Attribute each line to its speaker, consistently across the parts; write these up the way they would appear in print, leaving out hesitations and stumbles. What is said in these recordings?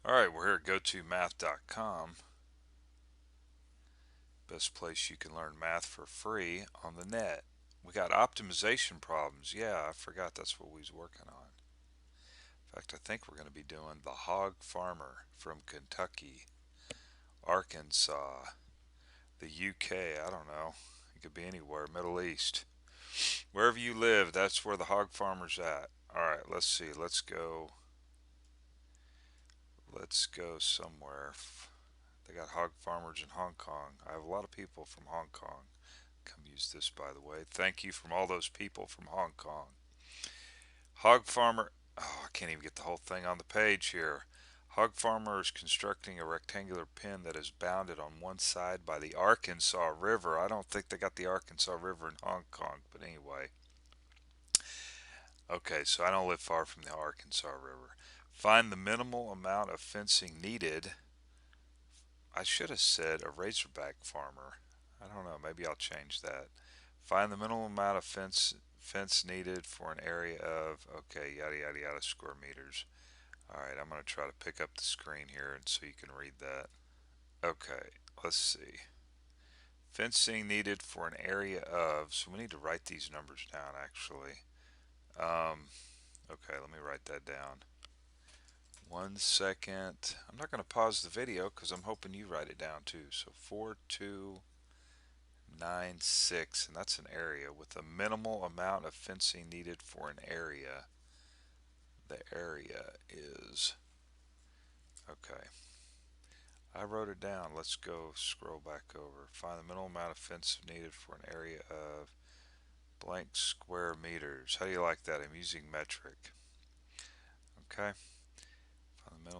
Speaker 1: Alright, we're here at gotomath.com. Best place you can learn math for free on the net. We got optimization problems. Yeah, I forgot that's what we was working on. In fact, I think we're going to be doing the hog farmer from Kentucky, Arkansas, the UK, I don't know. It could be anywhere, Middle East. Wherever you live, that's where the hog farmer's at. Alright, let's see. Let's go somewhere. They got hog farmers in Hong Kong. I have a lot of people from Hong Kong. Come use this, by the way. Thank you from all those people from Hong Kong. Hog farmer. Oh, I can't even get the whole thing on the page here. Hog farmer is constructing a rectangular pen that is bounded on one side by the Arkansas River. I don't think they got the Arkansas River in Hong Kong, but anyway. Okay, so I don't live far from the Arkansas River. Find the minimal amount of fencing needed. I should have said a razorback farmer. I don't know, maybe I'll change that. Find the minimum amount of fence needed for an area of, okay, yada yada yada square meters. Alright, I'm going to try to pick up the screen here and so you can read that. Okay, let's see. Fencing needed for an area of, so we need to write these numbers down actually. Okay, let me write that down. 1 second. I'm not going to pause the video because I'm hoping you write it down too. So 4296, and that's an area with a minimal amount of fencing needed for an area. The area is, okay, I wrote it down. Let's go scroll back over. Find the minimal amount of fence needed for an area of blank square meters. How do you like that? I'm using metric. Okay. Find the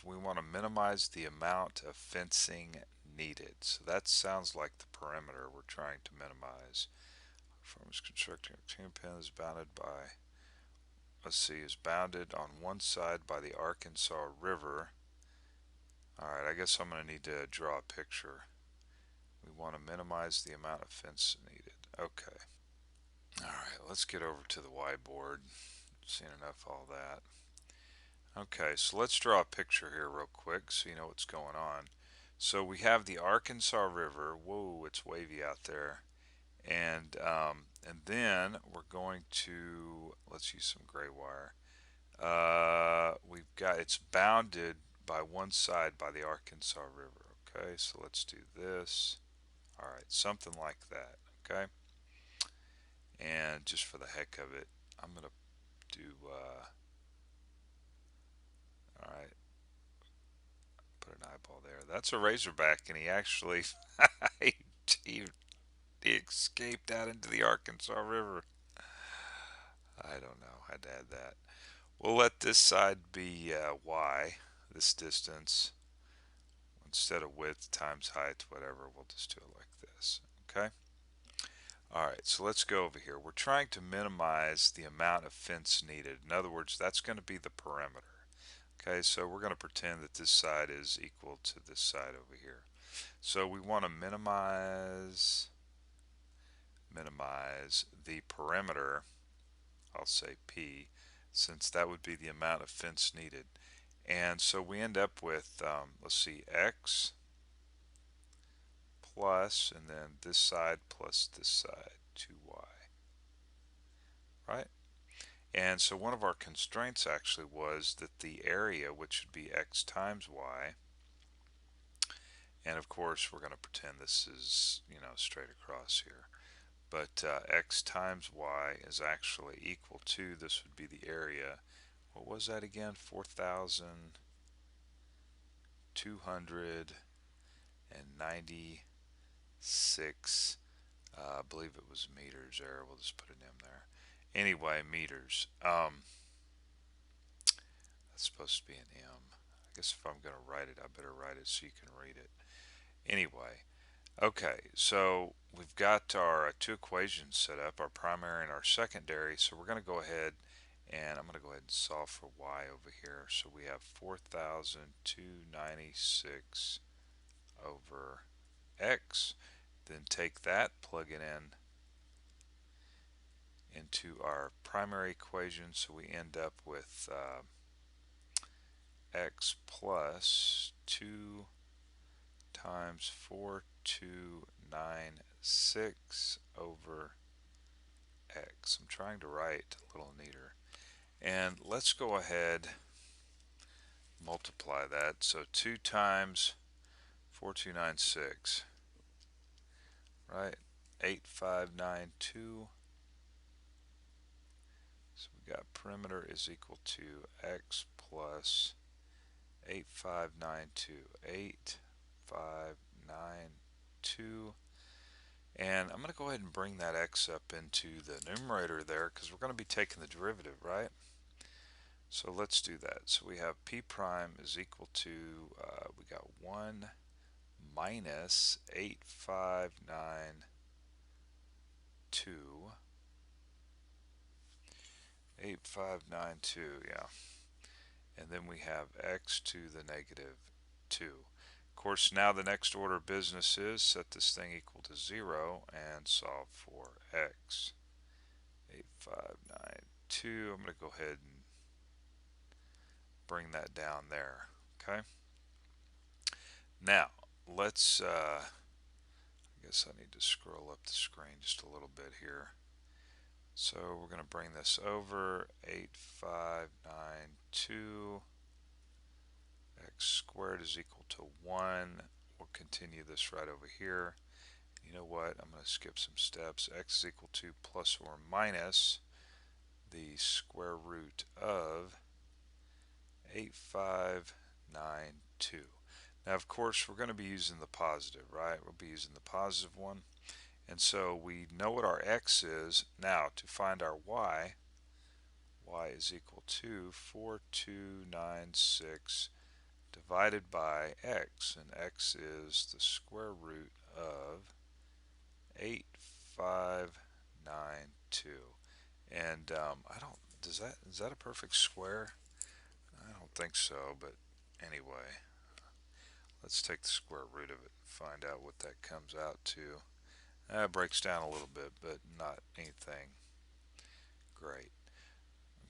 Speaker 1: we want to minimize the amount of fencing needed. So that sounds like the perimeter we're trying to minimize. Farmers constructing a tin pen is bounded by, let's see, is bounded on one side by the Arkansas River. Alright, I guess I'm going to need to draw a picture. We want to minimize the amount of fence needed. Okay. Alright, let's get over to the whiteboard. Seen enough of all that. Okay, so let's draw a picture here real quick so you know what's going on. So we have the Arkansas River. Whoa, it's wavy out there. And then we're going to, let's use some gray wire. We've got, it's bounded by one side by the Arkansas River. Okay, so let's do this. All right, something like that. Okay, and just for the heck of it, I'm gonna do. All right, put an eyeball there. That's a razorback, and he actually he, he escaped out into the Arkansas River. I don't know. I had to add that. We'll let this side be y, this distance. Instead of width times height, whatever, we'll just do it like this. Okay? Alright, so let's go over here. We're trying to minimize the amount of fence needed. In other words, that's going to be the perimeter. Okay, so we're going to pretend that this side is equal to this side over here. So we want to minimize the perimeter. I'll say P, since that would be the amount of fence needed. And so we end up with, let's see, X plus, and then this side plus this side, 2y, right? And so one of our constraints actually was that the area, which would be x times y, and of course we're going to pretend this is, you know, straight across here, but x times y is actually equal to, this would be the area, what was that again, 4,296, I believe it was meters there, we'll just put an M there. Anyway, meters. That's supposed to be an M. I guess if I'm going to write it, I better write it so you can read it. Anyway, okay, so we've got our two equations set up, our primary and our secondary, so we're going to go ahead and I'm going to go ahead and solve for y over here. So we have 4,296 over x. Then take that, plug it in into our primary equation, so we end up with x plus 2 times 4296 over x. I'm trying to write a little neater. And let's go ahead, multiply that. So 2 times 4296, right? 8592. So we got perimeter is equal to x plus 8592. 8592. And I'm going to go ahead and bring that x up into the numerator there because we're going to be taking the derivative, right? So let's do that. So we have p prime is equal to, we got 1 minus 8592. 8592, yeah. And then we have x to the negative 2. Of course, now the next order of business is set this thing equal to 0 and solve for x. 8592. I'm going to go ahead and bring that down there. Okay. Now, let's, I guess I need to scroll up the screen just a little bit here. So we're going to bring this over. 8592. X squared is equal to 1. We'll continue this right over here. You know what? I'm going to skip some steps. X is equal to plus or minus the square root of 8592. Now, of course, we're going to be using the positive, right? We'll be using the positive one. And so we know what our x is. Now, to find our y is equal to 4296 divided by x. And x is the square root of 8592. And I don't, is that a perfect square? I don't think so, but anyway, let's take the square root of it and find out what that comes out to. It breaks down a little bit, but not anything great.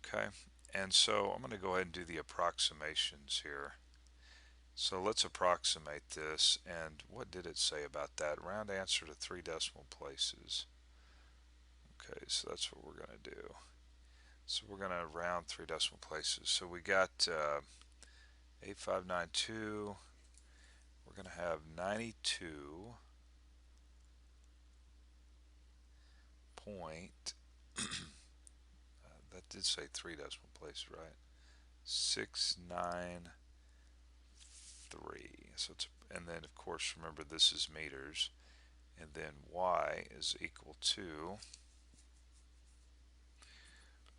Speaker 1: Okay, and so I'm going to go ahead and do the approximations here. So let's approximate this, and what did it say about that? Round answer to 3 decimal places. Okay, so that's what we're going to do. So we're going to round 3 decimal places. So we got 8592. We're going to have 92 point that did say 3 decimal places, right? 693. So it's, and then of course remember this is meters, and then y is equal to,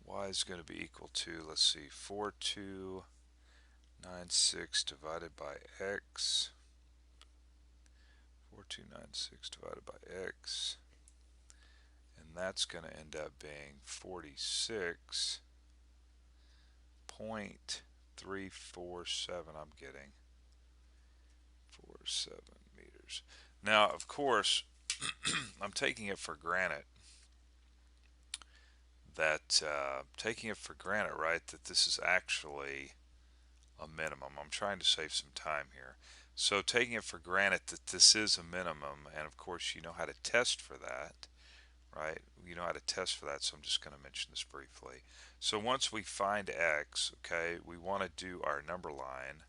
Speaker 1: y is going to be equal to, let's see, 4296 divided by x. 4296 divided by x, and that's going to end up being 46.347. I'm getting 47 meters. Now, of course, I'm taking it for granted that right, that this is actually a minimum. I'm trying to save some time here. So taking it for granted that this is a minimum, and of course you know how to test for that, right? You know how to test for that, so I'm just going to mention this briefly. So once we find x, okay, we want to do our number line,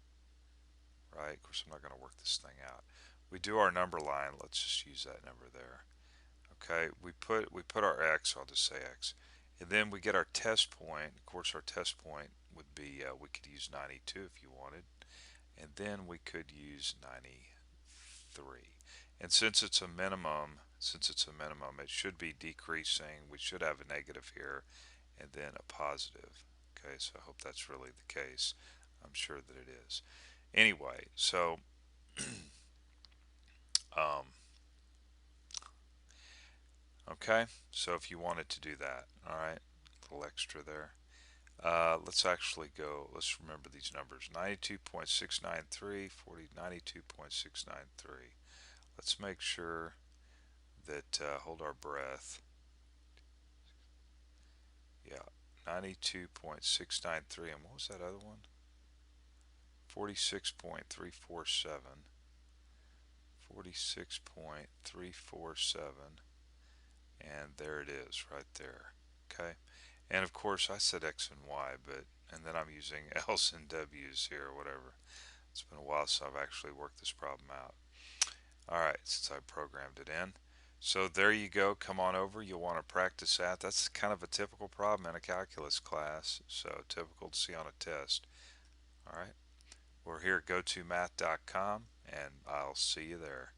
Speaker 1: right? Of course I'm not going to work this thing out. We do our number line, let's just use that number there. Okay, we put our x, I'll just say x. And then we get our test point. Of course our test point would be, we could use 92 if you wanted. And then we could use 93. And since it's a minimum, it should be decreasing. We should have a negative here and then a positive. Okay, so I hope that's really the case. I'm sure that it is. Anyway, so okay, so if you wanted to do that, all right, a little extra there. Let's actually go, let's remember these numbers. 92.693, 92.693. Let's make sure that, hold our breath. Yeah, 92.693, and what was that other one? 46.347, 46.347, and there it is right there. Okay, and of course I said X and Y, but and then I'm using L's and W's here or whatever. It's been a while since I've actually worked this problem out. Alright, since I programmed it in. So there you go. Come on over. You'll want to practice that. That's kind of a typical problem in a calculus class. So typical to see on a test. Alright. We're here at gotomath.com and I'll see you there.